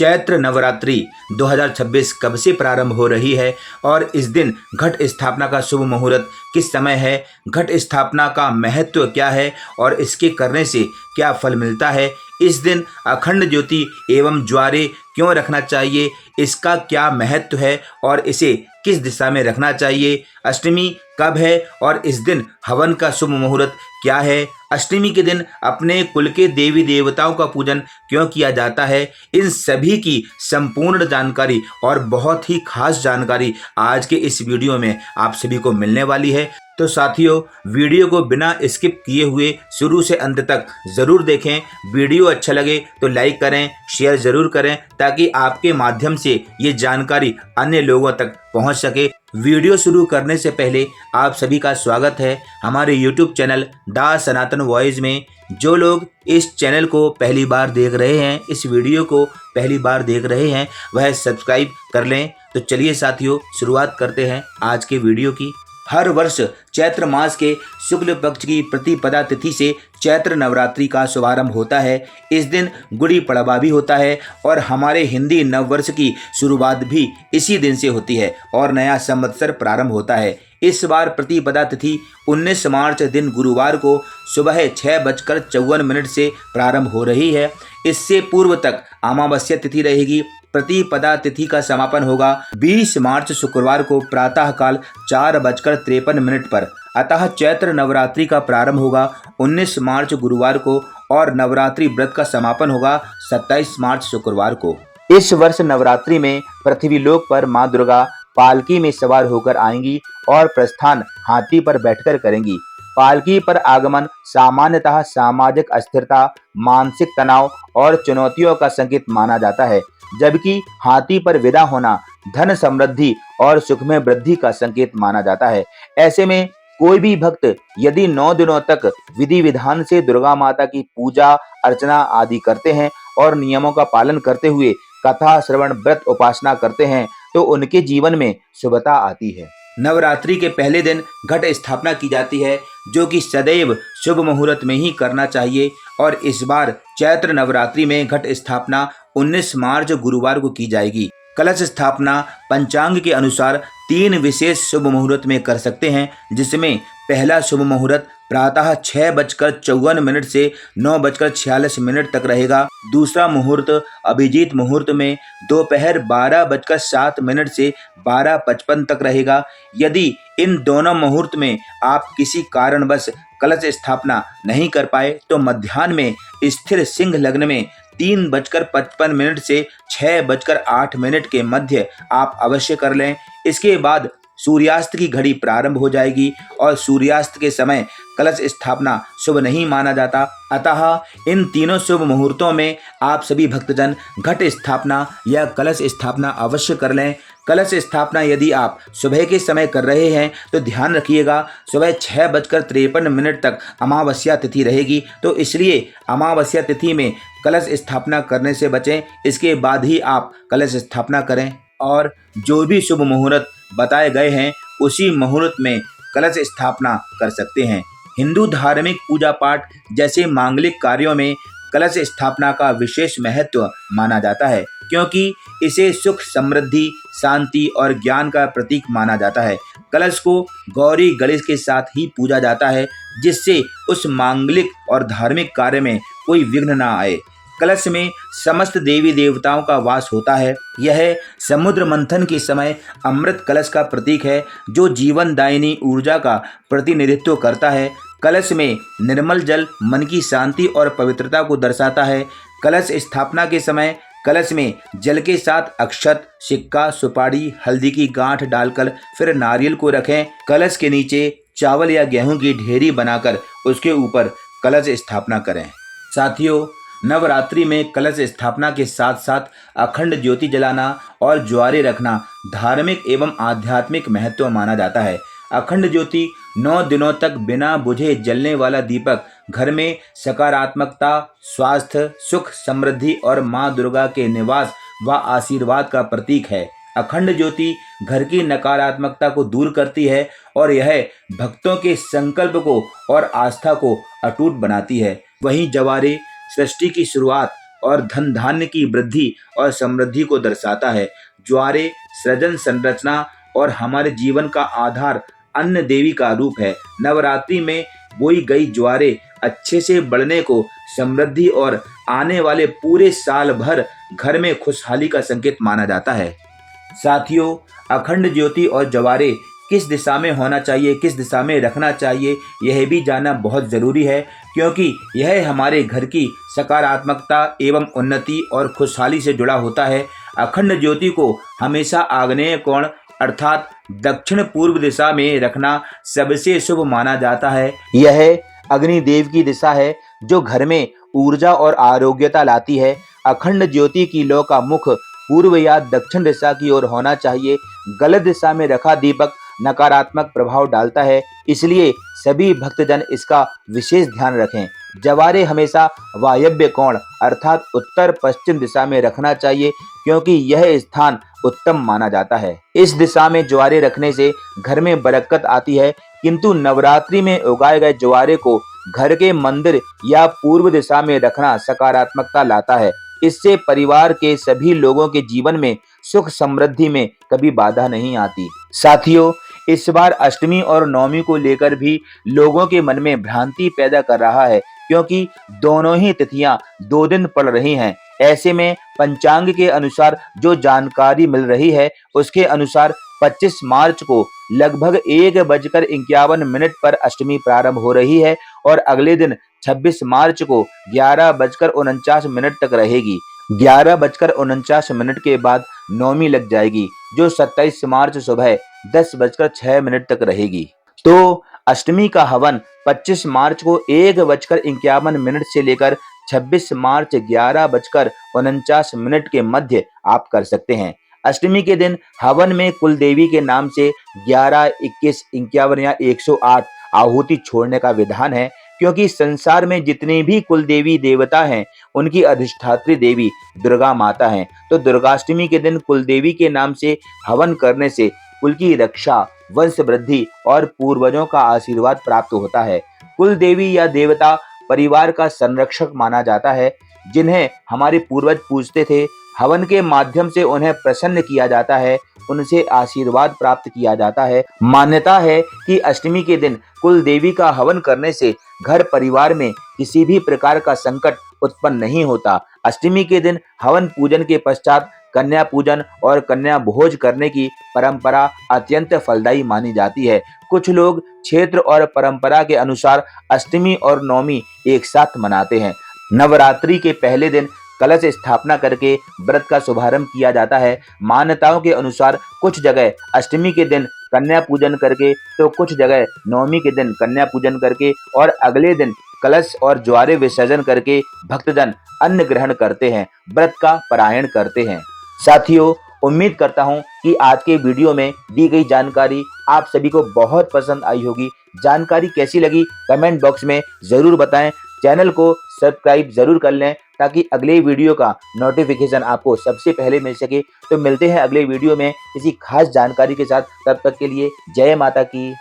चैत्र नवरात्रि 2026 कब से प्रारंभ हो रही है और इस दिन घट स्थापना का शुभ मुहूर्त किस समय है, घट स्थापना का महत्व क्या है और इसके करने से क्या फल मिलता है, इस दिन अखंड ज्योति एवं ज्वारे क्यों रखना चाहिए, इसका क्या महत्व है और इसे किस दिशा में रखना चाहिए, अष्टमी कब है और इस दिन हवन का शुभ मुहूर्त क्या है, अष्टमी के दिन अपने कुल के देवी देवताओं का पूजन क्यों किया जाता है, इन सभी की संपूर्ण जानकारी और बहुत ही खास जानकारी आज के इस वीडियो में आप सभी को मिलने वाली है। तो साथियों, वीडियो को बिना स्किप किए हुए शुरू से अंत तक ज़रूर देखें। वीडियो अच्छा लगे तो लाइक करें, शेयर ज़रूर करें ताकि आपके माध्यम से ये जानकारी अन्य लोगों तक पहुंच सके। वीडियो शुरू करने से पहले आप सभी का स्वागत है हमारे YouTube channel the Sanatan voice में। जो लोग इस चैनल को पहली बार देख रहे हैं, इस वीडियो को पहली बार देख रहे हैं, वह सब्सक्राइब कर लें। तो चलिए साथियों, शुरुआत करते हैं आज के वीडियो की। हर वर्ष चैत्र मास के शुक्ल पक्ष की प्रतिपदा तिथि से चैत्र नवरात्रि का शुभारंभ होता है। इस दिन गुड़ी पड़वा भी होता है और हमारे हिंदी नववर्ष की शुरुआत भी इसी दिन से होती है और नया संवत्सर प्रारंभ होता है। इस बार प्रतिपदा तिथि 19 मार्च दिन गुरुवार को सुबह 6:54 से प्रारंभ हो रही है। इससे पूर्व तक अमावस्या तिथि रहेगी। प्रतिपदा तिथि का समापन होगा 20 मार्च शुक्रवार को प्रातःकाल 4:53 पर। अतः चैत्र नवरात्रि का प्रारंभ होगा 19 मार्च गुरुवार को और नवरात्रि व्रत का समापन होगा 27 मार्च शुक्रवार को। इस वर्ष नवरात्रि में पृथ्वी लोक पर मां दुर्गा पालकी में सवार होकर आएंगी और प्रस्थान हाथी पर बैठकर करेंगी। पालकी पर आगमन सामान्यतः सामाजिक अस्थिरता, मानसिक तनाव और चुनौतियों का संकेत माना जाता है, जबकि हाथी पर विदा होना धन समृद्धि और सुख में वृद्धि का संकेत माना जाता है। ऐसे में कोई भी भक्त यदि 9 दिनों तक विधि विधान से दुर्गा माता की पूजा अर्चना आदि करते हैं और नियमों का पालन करते हुए कथा श्रवण व्रत उपासना करते हैं तो उनके जीवन में शुभता आती है। नवरात्रि के पहले दिन घट स्थापना की जाती है, जो कि सदैव शुभ मुहूर्त में ही करना चाहिए और इस बार चैत्र नवरात्रि में घट स्थापना 19 मार्च गुरुवार को की जाएगी। कलश स्थापना पंचांग के अनुसार 3 विशेष शुभ मुहूर्त में कर सकते हैं, जिसमें पहला शुभ मुहूर्त प्रातः 6:54 से 9:46 तक रहेगा। दूसरा मुहूर्त अभिजीत मुहूर्त में दोपहर 12:07 से 12:55 तक रहेगा। यदि इन दोनों मुहूर्त में आप किसी कारणवश कलश स्थापना नहीं कर पाए तो मध्याह्न में स्थिर सिंह लग्न में 3:55 से 6:08 के मध्य आप अवश्य कर लें। इसके बाद सूर्यास्त की घड़ी प्रारंभ हो जाएगी और सूर्यास्त के समय कलश स्थापना शुभ नहीं माना जाता। अतः इन तीनों शुभ मुहूर्तों में आप सभी भक्तजन घट स्थापना या कलश स्थापना अवश्य कर लें। कलश स्थापना यदि आप सुबह के समय कर रहे हैं तो ध्यान रखिएगा, सुबह 6:53 तक अमावस्या तिथि रहेगी, तो इसलिए अमावस्या तिथि में कलश स्थापना करने से बचें। इसके बाद ही आप कलश स्थापना करें और जो भी शुभ मुहूर्त बताए गए हैं उसी मुहूर्त में कलश स्थापना कर सकते हैं। हिंदू धार्मिक पूजा पाठ जैसे मांगलिक कार्यों में कलश स्थापना का विशेष महत्व माना जाता है, क्योंकि इसे सुख, समृद्धि, शांति और ज्ञान का प्रतीक माना जाता है। कलश को गौरी गणेश के साथ ही पूजा जाता है, जिससे उस मांगलिक और धार्मिक कार्य में कोई विघ्न ना आए। कलश में समस्त देवी देवताओं का वास होता है। यह समुद्र मंथन के समय अमृत कलश का प्रतीक है, जो जीवन दायिनी ऊर्जा का प्रतिनिधित्व करता है। कलश में निर्मल जल मन की शांति और पवित्रता को दर्शाता है। कलश स्थापना के समय कलश में जल के साथ अक्षत, सिक्का, सुपारी, हल्दी की गांठ डालकर फिर नारियल को रखें। कलश के नीचे चावल या गेहूं की ढेरी बनाकर उसके ऊपर कलश स्थापना करें। साथियों, नवरात्रि में कलश स्थापना के साथ साथ अखंड ज्योति जलाना और ज्वारे रखना धार्मिक एवं आध्यात्मिक महत्व माना जाता है। अखंड ज्योति 9 दिनों तक बिना बुझे जलने वाला दीपक घर में सकारात्मकता, स्वास्थ्य, सुख, समृद्धि और मां दुर्गा के निवास व आशीर्वाद का प्रतीक है। अखंड ज्योति घर की नकारात्मकता को दूर करती है और यह भक्तों के संकल्प को और आस्था को अटूट बनाती है। वहीं जवारे सृष्टि की शुरुआत और धन धान्य की वृद्धि और समृद्धि को दर्शाता है। ज्वारे सृजन संरचना और हमारे जीवन का आधार अन्न देवी का रूप है। नवरात्रि में बोई गई ज्वारे अच्छे से बढ़ने को, समृद्धि और आने वाले पूरे साल भर घर में खुशहाली का संकेत माना जाता है। साथियों, अखंड ज्योति और ज्वारे किस दिशा में होना चाहिए, किस दिशा में रखना चाहिए, यह भी जानना बहुत ज़रूरी है, क्योंकि यह हमारे घर की सकारात्मकता एवं उन्नति और खुशहाली से जुड़ा होता है। अखंड ज्योति को हमेशा आग्नेय कोण अर्थात दक्षिण पूर्व दिशा में रखना सबसे शुभ माना जाता है। यह अग्निदेव की दिशा है जो घर में ऊर्जा और आरोग्यता लाती है। अखंड ज्योति की लौ का मुख पूर्व या दक्षिण दिशा की ओर होना चाहिए। गलत दिशा में रखा दीपक नकारात्मक प्रभाव डालता है, इसलिए सभी भक्तजन इसका विशेष ध्यान रखें। जवारे हमेशा वायव्य कोण अर्थात उत्तर पश्चिम दिशा में रखना चाहिए, क्योंकि यह स्थान उत्तम माना जाता है। इस दिशा में ज्वारे रखने से घर में बरकत आती है, किंतु नवरात्रि में उगाए गए ज्वारे को घर के मंदिर या पूर्व दिशा में रखना सकारात्मकता लाता है। इससे परिवार के सभी लोगों के जीवन में सुख समृद्धि में कभी बाधा नहीं आती। साथियों, इस बार अष्टमी और नवमी को लेकर भी लोगों के मन में भ्रांति पैदा कर रहा है, क्योंकि दोनों ही तिथियां 2 दिन पड़ रही हैं। ऐसे में पंचांग के अनुसार जो जानकारी मिल रही है, उसके अनुसार 25 मार्च को लगभग 1:51 पर अष्टमी प्रारंभ हो रही है और अगले दिन 26 मार्च को 11:49 तक रहेगी। 11:49 के बाद नौमी लग जाएगी, जो 27 मार्च सुबह 10:06 तक रहेगी। तो अष्टमी का हवन 25 मार्च को 1:51 से लेकर 26 मार्च 11:49 के मध्य आप कर सकते हैं। अष्टमी के दिन हवन में कुल देवी के नाम से 11, 21, 51 या 108 आहुति छोड़ने का विधान है, क्योंकि संसार में जितने भी कुल देवी देवता हैं, उनकी अधिष्ठात्री देवी दुर्गा माता हैं। तो दुर्गाष्टमी के दिन कुल देवी के नाम से हवन करने से कुल की रक्षा, वंश वृद्धि और पूर्वजों का आशीर्वाद प्राप्त होता है। कुल देवी या देवता परिवार का संरक्षक माना जाता है, जिन्हें हमारे पूर्वज पूजते थे। हवन के माध्यम से उन्हें प्रसन्न किया जाता है, उनसे आशीर्वाद प्राप्त किया जाता है। मान्यता है कि अष्टमी के दिन कुल देवी का हवन करने से घर परिवार में किसी भी प्रकार का संकट उत्पन्न नहीं होता। अष्टमी के दिन हवन पूजन के पश्चात कन्या पूजन और कन्या भोज करने की परंपरा अत्यंत फलदायी मानी जाती है। कुछ लोग क्षेत्र और परंपरा के अनुसार अष्टमी और नवमी एक साथ मनाते हैं। नवरात्रि के पहले दिन कलश स्थापना करके व्रत का शुभारंभ किया जाता है। मान्यताओं के अनुसार कुछ जगह अष्टमी के दिन कन्या पूजन करके, तो कुछ जगह नवमी के दिन कन्या पूजन करके और अगले दिन कलश और ज्वारे विसर्जन करके भक्तजन अन्न ग्रहण करते हैं, व्रत का पारायण करते हैं। साथियों, उम्मीद करता हूं कि आज के वीडियो में दी गई जानकारी आप सभी को बहुत पसंद आई होगी। जानकारी कैसी लगी कमेंट बॉक्स में जरूर बताएं। चैनल को सब्सक्राइब जरूर कर लें, ताकि अगले वीडियो का नोटिफिकेशन आपको सबसे पहले मिल सके। तो मिलते हैं अगले वीडियो में किसी खास जानकारी के साथ। तब तक के लिए जय माता की।